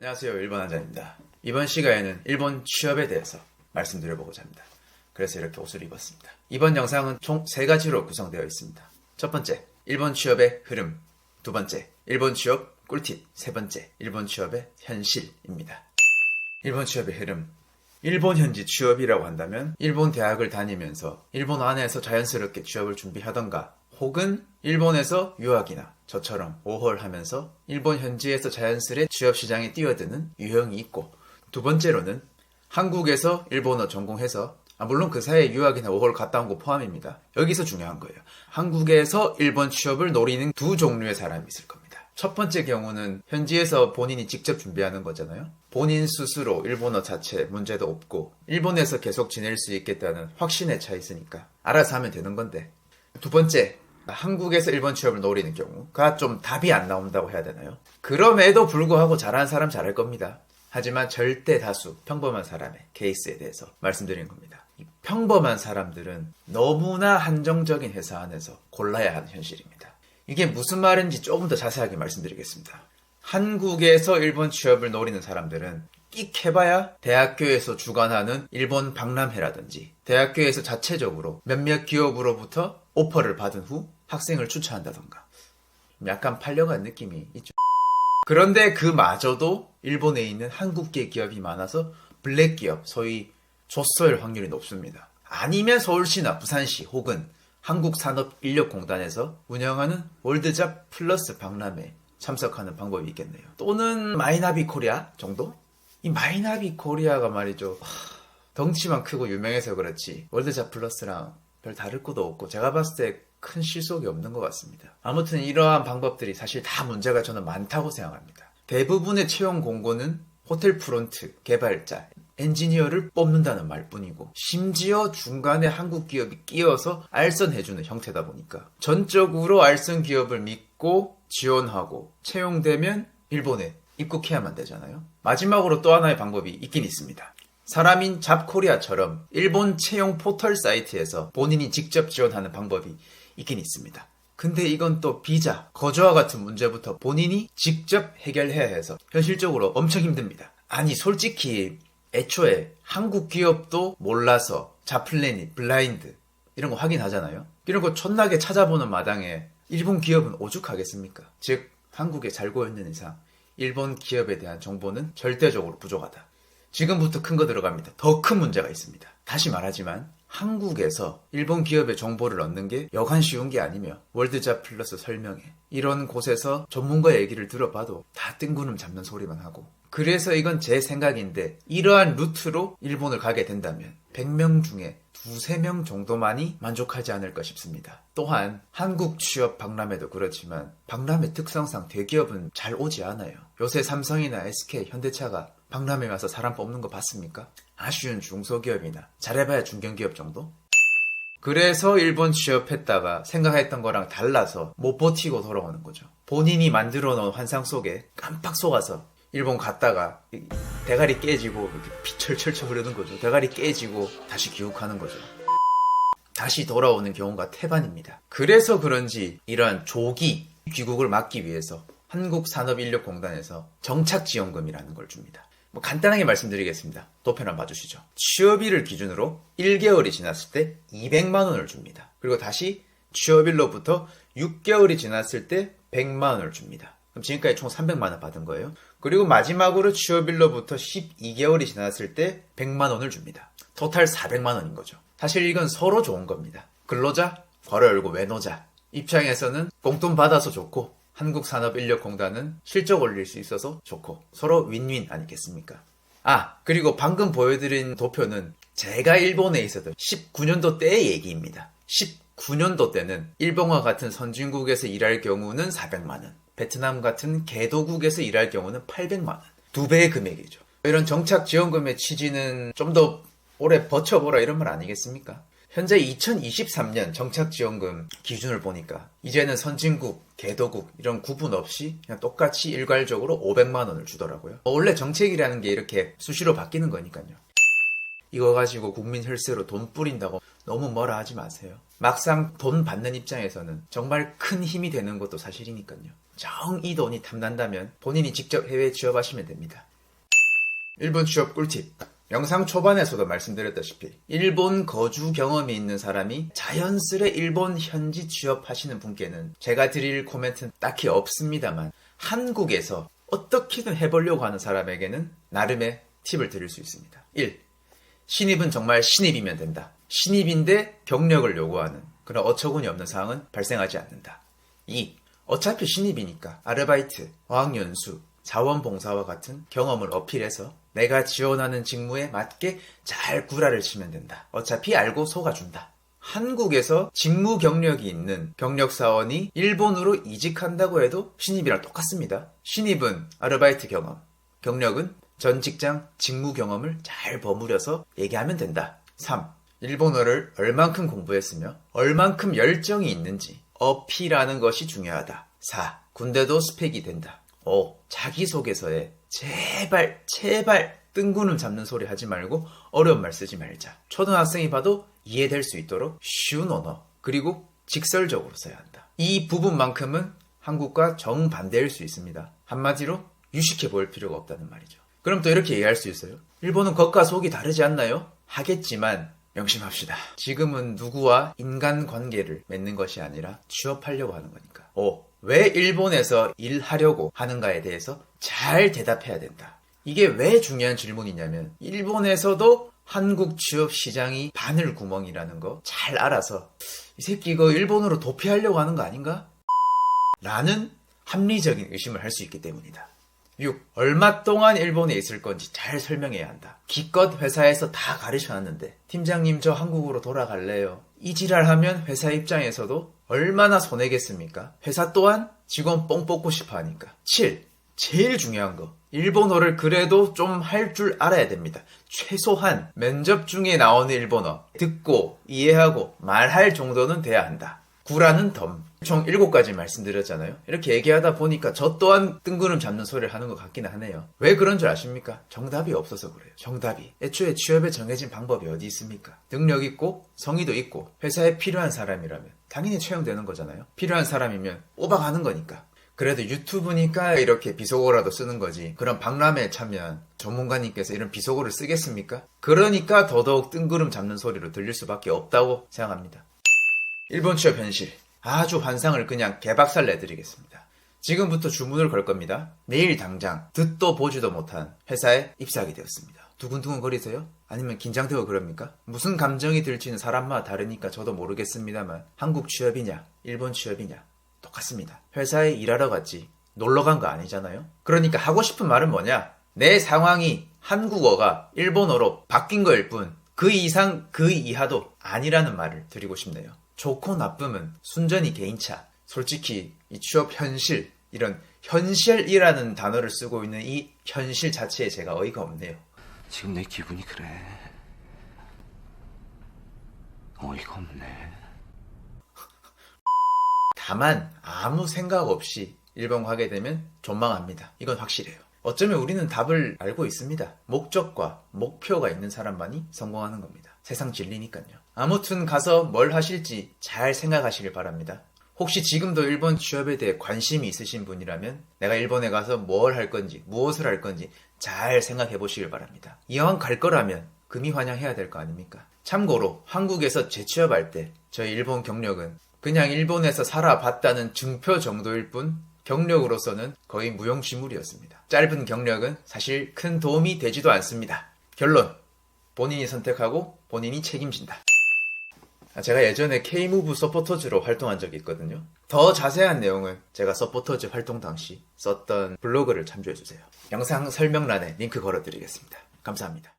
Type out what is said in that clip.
안녕하세요. 일본 한자입니다. 이번 시간에는 일본 취업에 대해서 말씀드려보고자 합니다. 그래서 이렇게 옷을 입었습니다. 이번 영상은 총 3가지로 구성되어 있습니다. 첫 번째, 일본 취업의 흐름. 두 번째, 일본 취업 꿀팁. 세 번째, 일본 취업의 현실입니다. 일본 취업의 흐름. 일본 현지 취업이라고 한다면 일본 대학을 다니면서 일본 안에서 자연스럽게 취업을 준비하던가, 혹은 일본에서 유학이나 저처럼 5월 하면서 일본 현지에서 자연스레 취업시장에 뛰어드는 유형이 있고, 두 번째로는 한국에서 일본어 전공해서, 물론 그 사이에 유학이나 5월 갔다 온 거 포함입니다. 여기서 중요한 거예요. 한국에서 일본 취업을 노리는 두 종류의 사람이 있을 겁니다. 첫 번째 경우는 현지에서 본인이 직접 준비하는 거잖아요. 본인 스스로 일본어 자체 문제도 없고 일본에서 계속 지낼 수 있겠다는 확신에 차 있으니까 알아서 하면 되는 건데, 두 번째, 한국에서 일본 취업을 노리는 경우가 좀 답이 안 나온다고 해야 되나요? 그럼에도 불구하고 잘하는 사람 잘할 겁니다. 하지만 절대 다수 평범한 사람의 케이스에 대해서 말씀드리는 겁니다. 이 평범한 사람들은 너무나 한정적인 회사 안에서 골라야 하는 현실입니다. 이게 무슨 말인지 조금 더 자세하게 말씀드리겠습니다. 한국에서 일본 취업을 노리는 사람들은 끽 해봐야 대학교에서 주관하는 일본 박람회라든지 대학교에서 자체적으로 몇몇 기업으로부터 오퍼를 받은 후 학생을 추천한다던가, 약간 팔려간 느낌이 있죠. 그런데 그마저도 일본에 있는 한국계 기업이 많아서 블랙 기업, 소위 조소일 확률이 높습니다. 아니면 서울시나 부산시 혹은 한국산업인력공단에서 운영하는 월드잡 플러스 박람회 참석하는 방법이 있겠네요. 또는 마이나비 코리아 정도? 이 마이나비 코리아가 말이죠, 덩치만 크고 유명해서 그렇지 월드잡 플러스랑 별 다를 것도 없고 제가 봤을 때 큰 실속이 없는 것 같습니다. 아무튼 이러한 방법들이 사실 다 문제가 저는 많다고 생각합니다. 대부분의 채용 공고는 호텔 프론트, 개발자, 엔지니어를 뽑는다는 말뿐이고, 심지어 중간에 한국 기업이 끼어서 알선해주는 형태다 보니까 전적으로 알선 기업을 믿고 지원하고 채용되면 일본에 입국해야만 되잖아요. 마지막으로 또 하나의 방법이 있긴 있습니다. 사람인 잡코리아처럼 일본 채용 포털 사이트에서 본인이 직접 지원하는 방법이 있긴 있습니다. 근데 이건 또 비자, 거주와 같은 문제부터 본인이 직접 해결해야 해서 현실적으로 엄청 힘듭니다. 아니 솔직히 애초에 한국 기업도 몰라서 자플래닛, 블라인드 이런 거 확인하잖아요. 이런 거 촌나게 찾아보는 마당에 일본 기업은 오죽하겠습니까? 즉 한국에 살고 있는 이상 일본 기업에 대한 정보는 절대적으로 부족하다. 지금부터 큰 거 들어갑니다. 더 큰 문제가 있습니다. 다시 말하지만 한국에서 일본 기업의 정보를 얻는 게 여간 쉬운 게 아니며, 월드잡 플러스 설명회 이런 곳에서 전문가 얘기를 들어봐도 다 뜬구름 잡는 소리만 하고, 그래서 이건 제 생각인데 이러한 루트로 일본을 가게 된다면 100명 중에 2-3명 정도만이 만족하지 않을까 싶습니다. 또한 한국 취업 박람회도 그렇지만 박람회 특성상 대기업은 잘 오지 않아요. 요새 삼성이나 SK, 현대차가 박람회 와서 사람 뽑는 거 봤습니까? 아쉬운 중소기업이나 잘해봐야 중견기업 정도? 그래서 일본 취업했다가 생각했던 거랑 달라서 못 버티고 돌아오는 거죠. 본인이 만들어 놓은 환상 속에 깜빡 속아서 일본 갔다가 대가리 깨지고 피 철철철 흐르는 거죠. 대가리 깨지고 다시 귀국하는 거죠. 다시 돌아오는 경우가 태반입니다. 그래서 그런지 이러한 조기 귀국을 막기 위해서 한국산업인력공단에서 정착지원금이라는 걸 줍니다. 간단하게 말씀드리겠습니다. 도표 한번 봐주시죠. 취업일을 기준으로 1개월이 지났을 때 200만 원을 줍니다. 그리고 다시 취업일로부터 6개월이 지났을 때 100만 원을 줍니다. 그럼 지금까지 총 300만 원 받은 거예요. 그리고 마지막으로 취업일로부터 12개월이 지났을 때 100만 원을 줍니다. 토탈 400만 원인 거죠. 사실 이건 서로 좋은 겁니다. 근로자, 괄호 열고 외노자 입장에서는 공돈 받아서 좋고, 한국산업인력공단은 실적 올릴 수 있어서 좋고, 서로 윈윈 아니겠습니까? 그리고 방금 보여드린 도표는 제가 일본에 있었던 19년도 때의 얘기입니다. 19년도 때는 일본과 같은 선진국에서 일할 경우는 400만 원, 베트남 같은 개도국에서 일할 경우는 800만 원. 2배의 금액이죠. 이런 정착지원금의 취지는 좀 더 오래 버텨보라 이런 말 아니겠습니까? 현재 2023년 정착지원금 기준을 보니까 이제는 선진국, 개도국 이런 구분 없이 그냥 똑같이 일괄적으로 500만 원을 주더라고요. 원래 정책이라는 게 이렇게 수시로 바뀌는 거니까요. 이거 가지고 국민 혈세로 돈 뿌린다고 너무 뭐라 하지 마세요. 막상 돈 받는 입장에서는 정말 큰 힘이 되는 것도 사실이니까요. 정 이 돈이 탐난다면 본인이 직접 해외에 취업하시면 됩니다. 일본 취업 꿀팁. 영상 초반에서도 말씀드렸다시피 일본 거주 경험이 있는 사람이 자연스레 일본 현지 취업하시는 분께는 제가 드릴 코멘트는 딱히 없습니다만 한국에서 어떻게든 해보려고 하는 사람에게는 나름의 팁을 드릴 수 있습니다. 1. 신입은 정말 신입이면 된다. 신입인데 경력을 요구하는 그런 어처구니 없는 상황은 발생하지 않는다. 2. 어차피 신입이니까 아르바이트, 어학연수, 자원봉사와 같은 경험을 어필해서 내가 지원하는 직무에 맞게 잘 구라를 치면 된다. 어차피 알고 속아준다. 한국에서 직무 경력이 있는 경력사원이 일본으로 이직한다고 해도 신입이랑 똑같습니다. 신입은 아르바이트 경험, 경력은 전 직장 직무 경험을 잘 버무려서 얘기하면 된다. 3. 일본어를 얼만큼 공부했으며 얼만큼 열정이 있는지 어필하는 것이 중요하다. 4. 군대도 스펙이 된다. 5. 자기소개서에 제발 뜬구름 잡는 소리 하지 말고 어려운 말 쓰지 말자. 초등학생이 봐도 이해될 수 있도록 쉬운 언어 그리고 직설적으로 써야 한다. 이 부분만큼은 한국과 정반대일 수 있습니다. 한마디로 유식해 보일 필요가 없다는 말이죠. 그럼 또 이렇게 얘기할 수 있어요. 일본은 겉과 속이 다르지 않나요? 하겠지만 명심합시다. 지금은 누구와 인간관계를 맺는 것이 아니라 취업하려고 하는 거니까. 5. 왜 일본에서 일하려고 하는가에 대해서 잘 대답해야 된다. 이게 왜 중요한 질문이냐면 일본에서도 한국 취업 시장이 바늘구멍이라는 거 잘 알아서 이 새끼 이거 일본으로 도피하려고 하는 거 아닌가? 라는 합리적인 의심을 할 수 있기 때문이다. 6. 얼마 동안 일본에 있을 건지 잘 설명해야 한다. 기껏 회사에서 다 가르쳐놨는데 팀장님 저 한국으로 돌아갈래요. 이 지랄하면 회사 입장에서도 얼마나 손해겠습니까? 회사 또한 직원 뽕 뽑고 싶어 하니까. 7. 제일 중요한 거. 일본어를 그래도 좀 할 줄 알아야 됩니다. 최소한 면접 중에 나오는 일본어 듣고 이해하고 말할 정도는 돼야 한다. 구라는 덤. 총 7가지 말씀드렸잖아요. 이렇게 얘기하다 보니까 저 또한 뜬구름 잡는 소리를 하는 것 같기는 하네요. 왜 그런 줄 아십니까? 정답이 없어서 그래요. 정답이. 애초에 취업에 정해진 방법이 어디 있습니까? 능력 있고 성의도 있고 회사에 필요한 사람이라면 당연히 채용되는 거잖아요. 필요한 사람이면 뽑아가는 거니까. 그래도 유튜브니까 이렇게 비속어라도 쓰는 거지. 그럼 박람회에 참여한 전문가님께서 이런 비속어를 쓰겠습니까? 그러니까 더더욱 뜬구름 잡는 소리로 들릴 수밖에 없다고 생각합니다. 일본 취업 현실. 아주 환상을 그냥 개박살 내드리겠습니다. 지금부터 주문을 걸 겁니다. 내일 당장 듣도 보지도 못한 회사에 입사하게 되었습니다. 두근두근 거리세요? 아니면 긴장되고 그럽니까? 무슨 감정이 들지는 사람마다 다르니까 저도 모르겠습니다만 한국 취업이냐 일본 취업이냐 똑같습니다. 회사에 일하러 갔지 놀러 간 거 아니잖아요. 그러니까 하고 싶은 말은 뭐냐? 내 상황이 한국어가 일본어로 바뀐 거일 뿐 그 이상 그 이하도 아니라는 말을 드리고 싶네요. 좋고 나쁨은 순전히 개인차. 솔직히 이 취업 현실, 이런 현실이라는 단어를 쓰고 있는 이 현실 자체에 제가 어이가 없네요. 지금 내 기분이 그래. 어이가 없네. 다만 아무 생각 없이 일본 가게 되면 존망합니다. 이건 확실해요. 어쩌면 우리는 답을 알고 있습니다. 목적과 목표가 있는 사람만이 성공하는 겁니다. 세상 진리니까요. 아무튼 가서 뭘 하실지 잘 생각하시길 바랍니다. 혹시 지금도 일본 취업에 대해 관심이 있으신 분이라면 내가 일본에 가서 뭘 할 건지 무엇을 할 건지 잘 생각해 보시길 바랍니다. 이왕 갈 거라면 금이 환영해야 될 거 아닙니까? 참고로 한국에서 재취업할 때 저희 일본 경력은 그냥 일본에서 살아봤다는 증표 정도일 뿐 경력으로서는 거의 무용지물이었습니다. 짧은 경력은 사실 큰 도움이 되지도 않습니다. 결론, 본인이 선택하고 본인이 책임진다. 제가 예전에 K-Move 서포터즈로 활동한 적이 있거든요. 더 자세한 내용은 제가 서포터즈 활동 당시 썼던 블로그를 참조해주세요. 영상 설명란에 링크 걸어드리겠습니다. 감사합니다.